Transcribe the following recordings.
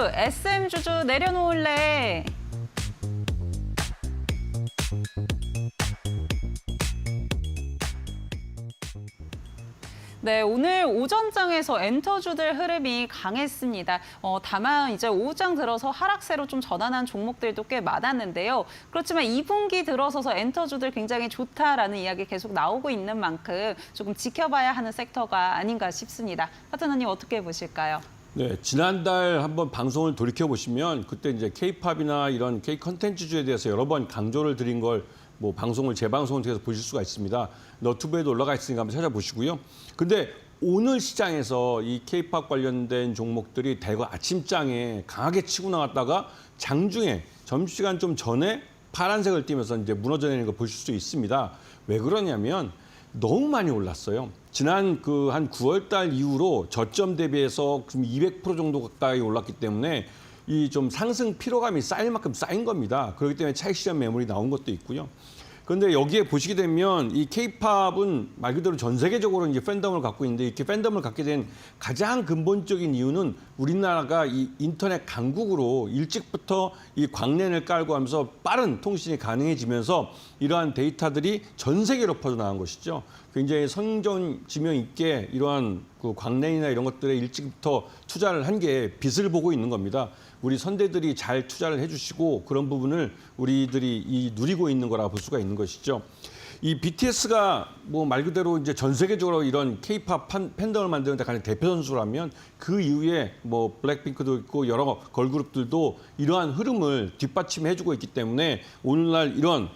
SM 주주 내려놓을래. 네, 오늘 오전장에서 엔터주들 흐름이 강했습니다. 다만 이제 오후장 들어서 하락세로 좀 전환한 종목들도 꽤 많았는데요. 그렇지만 2분기 들어서서 엔터주들 굉장히 좋다라는 이야기 계속 나오고 있는 만큼 조금 지켜봐야 하는 섹터가 아닌가 싶습니다. 파트너님 어떻게 보실까요? 네, 지난달 한번 방송을 돌이켜보시면 그때 이제 K-팝이나 이런 K-컨텐츠주에 대해서 여러 번 강조를 드린 걸 방송을 재방송을 통해서 보실 수가 있습니다. 너튜브에도 올라가 있으니까 한번 찾아보시고요. 근데 오늘 시장에서 이 K-팝 관련된 종목들이 대거 아침장에 강하게 치고 나갔다가 장중에 점심시간 좀 전에 파란색을 띠면서 이제 무너져 내리는 거 보실 수 있습니다. 왜 그러냐면 너무 많이 올랐어요. 지난 한 9월 달 이후로 저점 대비해서 200% 정도 가까이 올랐기 때문에 이 좀 상승 피로감이 쌓일 만큼 쌓인 겁니다. 그렇기 때문에 차익 시장 매물이 나온 것도 있고요. 그런데 여기에 보시게 되면 이 K-팝은 말 그대로 전 세계적으로 이제 팬덤을 갖고 있는데 이렇게 팬덤을 갖게 된 가장 근본적인 이유는 우리나라가 이 인터넷 강국으로 일찍부터 이 광랜을 깔고 하면서 빠른 통신이 가능해지면서 이러한 데이터들이 전 세계로 퍼져나간 것이죠. 굉장히 성전지명 있게 이러한 광랜이나 이런 것들에 일찍부터 투자를 한 게 빛을 보고 있는 겁니다. 우리 선대들이 잘 투자를 해주시고 그런 부분을 우리들이 누리고 있는 거라 볼 수가 있는 것이죠. 이 BTS가 말 그대로 이제 전 세계적으로 이런 K-팝 팬덤을 만드는 데 가장 대표 선수라면 그 이후에 블랙핑크도 있고 여러 걸그룹들도 이러한 흐름을 뒷받침해주고 있기 때문에 오늘날 이런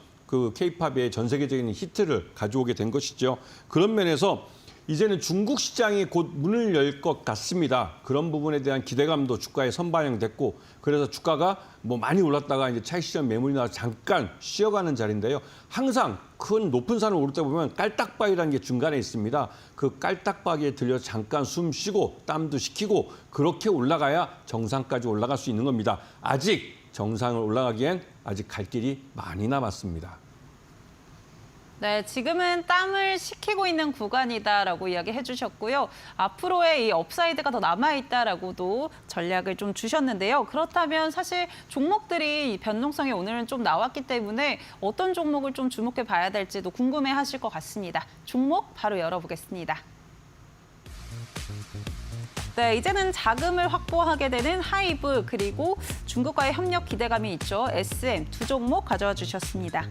K-팝의 전 세계적인 히트를 가져오게 된 것이죠. 그런 면에서 이제는 중국 시장이 곧 문을 열 것 같습니다. 그런 부분에 대한 기대감도 주가에 선반영됐고 그래서 주가가 많이 올랐다가 이제 차익 시장 매물이 나와서 잠깐 쉬어가는 자리인데요. 항상 큰 높은 산을 오를 때 보면 깔딱바위라는 게 중간에 있습니다. 그 깔딱바위에 들려서 잠깐 숨 쉬고 땀도 식히고 그렇게 올라가야 정상까지 올라갈 수 있는 겁니다. 아직 정상을 올라가기엔 아직 갈 길이 많이 남았습니다. 네, 지금은 땀을 식히고 있는 구간이다라고 이야기해 주셨고요. 앞으로의 이 업사이드가 더 남아있다라고도 전략을 좀 주셨는데요. 그렇다면 사실 종목들이 변동성이 오늘은 좀 나왔기 때문에 어떤 종목을 좀 주목해 봐야 될지도 궁금해 하실 것 같습니다. 종목 바로 열어보겠습니다. 네, 이제는 자금을 확보하게 되는 하이브 그리고 중국과의 협력 기대감이 있죠. SM 두 종목 가져와 주셨습니다.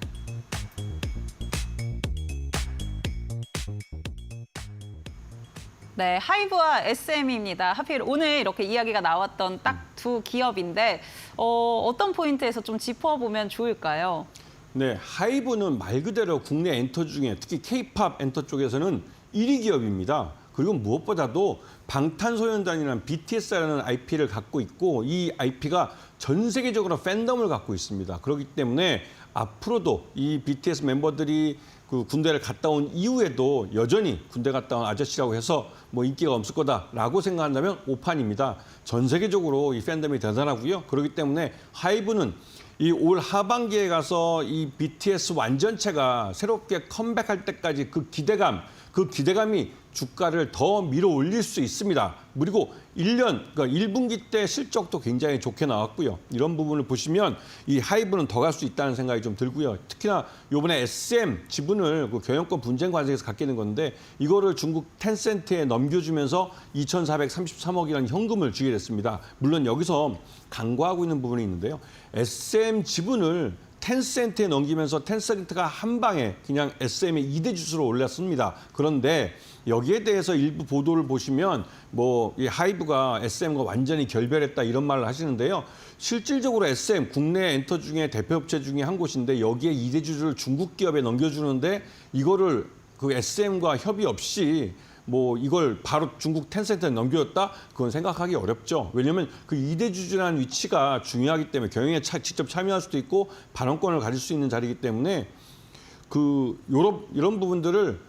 네, 하이브와 SM입니다. 하필 오늘 이렇게 이야기가 나왔던 딱 두 기업인데 어떤 포인트에서 좀 짚어보면 좋을까요? 네, 하이브는 말 그대로 국내 엔터 중에 특히 K-팝 엔터 쪽에서는 1위 기업입니다. 그리고 무엇보다도 방탄소년단이라는 BTS라는 IP를 갖고 있고 이 IP가 전 세계적으로 팬덤을 갖고 있습니다. 그렇기 때문에 앞으로도 이 BTS 멤버들이 군대를 갔다 온 이후에도 여전히 군대 갔다 온 아저씨라고 해서 인기가 없을 거다라고 생각한다면 오판입니다. 전 세계적으로 이 팬덤이 대단하고요. 그렇기 때문에 하이브는 이 올 하반기에 가서 이 BTS 완전체가 새롭게 컴백할 때까지 그 기대감이 주가를 더 밀어 올릴 수 있습니다. 그리고 1분기 때 실적도 굉장히 좋게 나왔고요. 이런 부분을 보시면 이 하이브는 더 갈 수 있다는 생각이 좀 들고요. 특히나 이번에 SM 지분을 경영권 분쟁 과정에서 갖게 된 건데 이거를 중국 텐센트에 넘겨주면서 2,433억이라는 현금을 주게 됐습니다. 물론 여기서 간과하고 있는 부분이 있는데요. SM 지분을 텐센트에 넘기면서 텐센트가 한 방에 그냥 SM의 2대 주수로 올랐습니다. 그런데 여기에 대해서 일부 보도를 보시면 이 하이브가 SM과 완전히 결별했다 이런 말을 하시는데요. 실질적으로 SM 국내 엔터 중에 대표업체 중에 한 곳인데 여기에 2대 주주를 중국 기업에 넘겨주는데 이거를 SM과 협의 없이 이걸 바로 중국 텐센트에 넘겨줬다? 그건 생각하기 어렵죠. 왜냐하면 그 2대 주주라는 위치가 중요하기 때문에 경영에 직접 참여할 수도 있고 발언권을 가질 수 있는 자리이기 때문에 이런 부분들을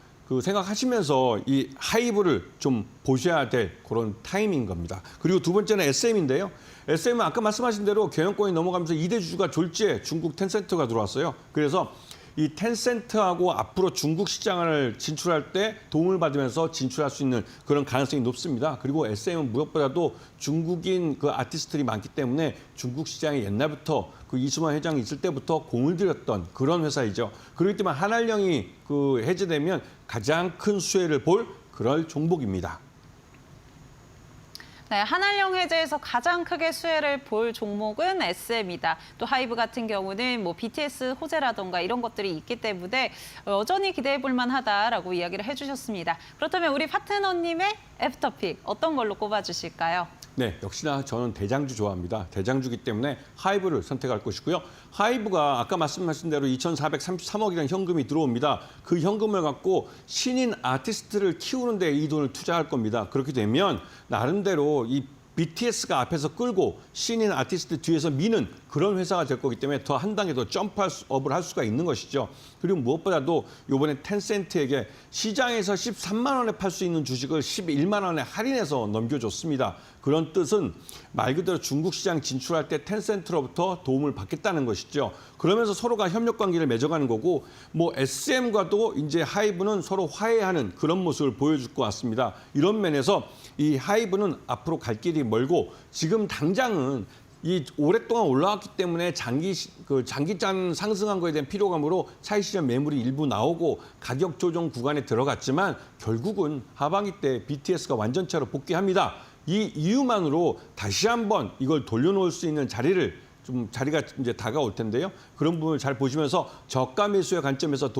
생각하시면서 이 하이브를 좀 보셔야 될 그런 타이밍인 겁니다. 그리고 두 번째는 SM인데요. SM은 아까 말씀하신 대로 경영권이 넘어가면서 2대 주주가 졸지에 중국 텐센트가 들어왔어요. 그래서 이 텐센트하고 앞으로 중국 시장을 진출할 때 도움을 받으면서 진출할 수 있는 그런 가능성이 높습니다. 그리고 SM은 무엇보다도 중국인 그 아티스트들이 많기 때문에 중국 시장에 옛날부터 그 이수만 회장이 있을 때부터 공을 들였던 그런 회사이죠. 그렇기 때문에 한알령이 그 해제되면 가장 큰 수혜를 볼 그럴 종목입니다. 네, 한알령 해제에서 가장 크게 수혜를 볼 종목은 SM이다. 또 하이브 같은 경우는 뭐 BTS 호재라던가 이런 것들이 있기 때문에 여전히 기대해 볼 만하다라고 이야기를 해주셨습니다. 그렇다면 우리 파트너님의 애프터픽 어떤 걸로 꼽아주실까요? 네, 역시나 저는 대장주 좋아합니다. 대장주기 때문에 하이브를 선택할 것이고요. 하이브가 아까 말씀하신 대로 2,433억이라는 현금이 들어옵니다. 그 현금을 갖고 신인 아티스트를 키우는 데 이 돈을 투자할 겁니다. 그렇게 되면 나름대로 이 BTS가 앞에서 끌고 신인 아티스트 뒤에서 미는 그런 회사가 될 거기 때문에 더 한 단계 더 점프업을 할 수가 있는 것이죠. 그리고 무엇보다도 이번에 텐센트에게 시장에서 13만 원에 팔 수 있는 주식을 11만 원에 할인해서 넘겨줬습니다. 그런 뜻은 말 그대로 중국 시장 진출할 때 텐센트로부터 도움을 받겠다는 것이죠. 그러면서 서로가 협력 관계를 맺어가는 거고 뭐 SM과도 이제 하이브는 서로 화해하는 그런 모습을 보여줄 것 같습니다. 이런 면에서 이 하이브는 앞으로 갈 길이 멀고 지금 당장은 이 오랫동안 올라왔기 때문에 장기간 상승한 거에 대한 피로감으로 차익 실현 매물이 일부 나오고 가격 조정 구간에 들어갔지만 결국은 하반기 때 BTS가 완전체로 복귀합니다. 이 이유만으로 다시 한번 이걸 돌려놓을 수 있는 자리가 이제 다가올 텐데요. 그런 부분을 잘 보시면서 저가 매수의 관점에서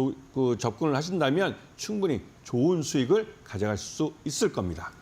접근을 하신다면 충분히 좋은 수익을 가져갈 수 있을 겁니다.